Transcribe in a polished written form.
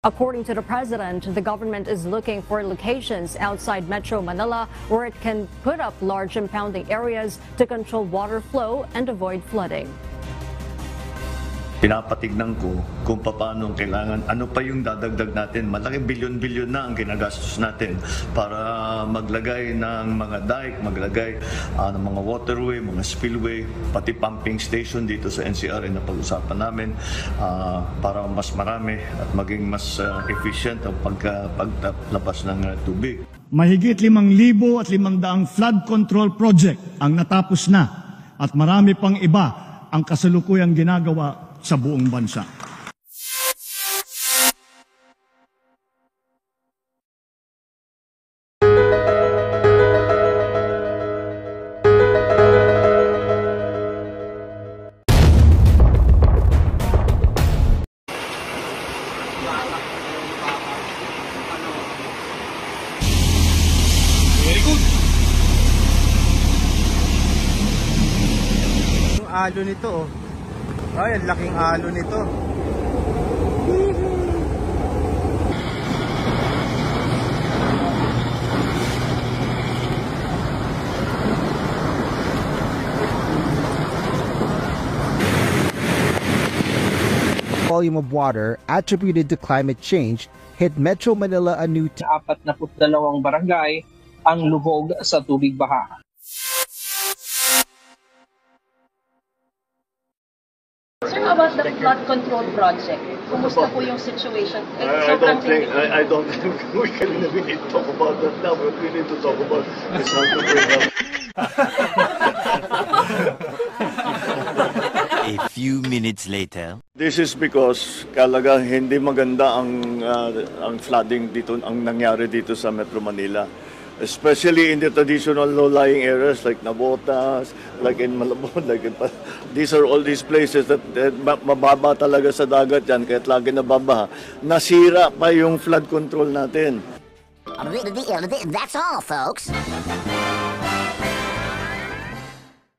According to the president, the government is looking for locations outside Metro Manila where it can put up large impounding areas to control water flow and avoid flooding. Pinapatignan ko kung paano kailangan, ano pa yung dadagdag natin. Malaking bilyon-bilyon na ang ginagastos natin para maglagay ng mga dike, maglagay ng mga waterway, mga spillway, pati pumping station dito sa NCR na pag-usapan namin para mas marami at maging mas efficient ang paglabas ng tubig. Mahigit 5,500 flood control project ang natapos na at marami pang iba ang kasalukuyang ginagawa sa buong bansa. Very good. Yung alo nito, oh. Ay, ang laking alo nito. Volume of water attributed to climate change hit Metro Manila anew. 42 barangay ang lubog sa tubig baha. Sir, about the flood control project, kumusta po yung situation? I don't think we can really talk about that now, but we need to talk about this how to bring up. A few minutes later. This is because talaga hindi maganda ang flooding dito, ang nangyari dito sa Metro Manila. Especially in the traditional low-lying areas like Navotas, like in Malabon, these are all these places that mababa talaga sa dagat yan, kahit lagi nababaha. Nasira pa yung flood control natin. That's all, folks.